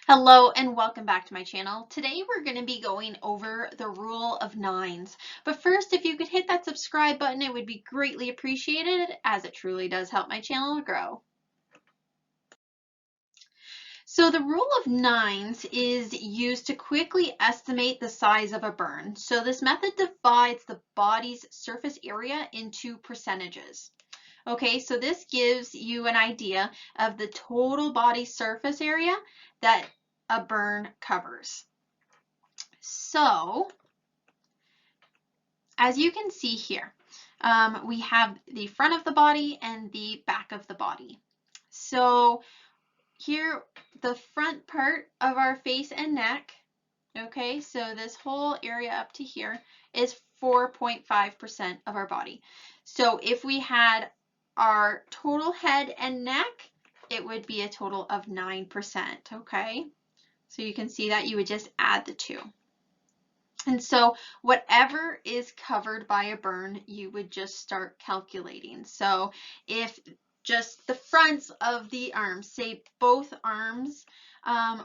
Hello and welcome back to my channel. Today we're going to be going over the rule of nines. But first, if you could hit that subscribe button, it would be greatly appreciated as it truly does help my channel grow. So the rule of nines is used to quickly estimate the size of a burn. So this method divides the body's surface area into percentages. Okay, so this gives you an idea of the total body surface area that a burn covers. So, as you can see here, we have the front of the body and the back of the body. So here, the front part of our face and neck, okay, so this whole area up to here is 4.5% of our body. So if we had our total head and neck, it would be a total of 9%, okay? So you can see that you would just add the two. And so whatever is covered by a burn, you would just start calculating. So if just the fronts of the arms, say both arms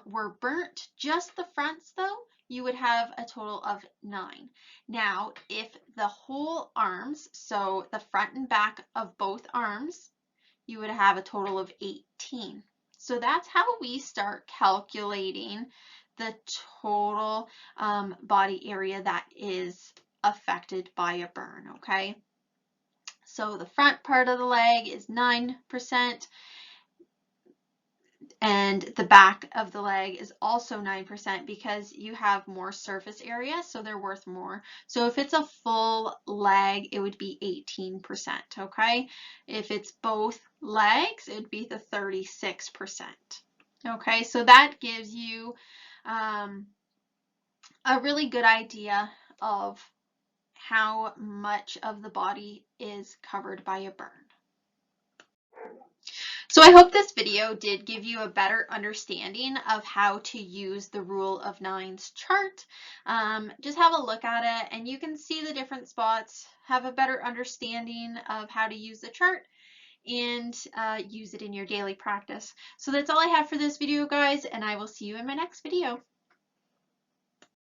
were burnt, just the fronts though, you would have a total of 9. Now, if the whole arms, so the front and back of both arms, you would have a total of 18. So that's how we start calculating the total body area that is affected by a burn, okay? So the front part of the leg is 9%, and the back of the leg is also 9% because you have more surface area, so they're worth more. So if it's a full leg, it would be 18%, okay? If it's both legs, it would be the 36%. Okay, so that gives you a really good idea of how much of the body is covered by a burn. So I hope this video did give you a better understanding of how to use the rule of nines chart. Just have a look at it and you can see the different spots, have a better understanding of how to use the chart and use it in your daily practice. So that's all I have for this video, guys, and I will see you in my next video.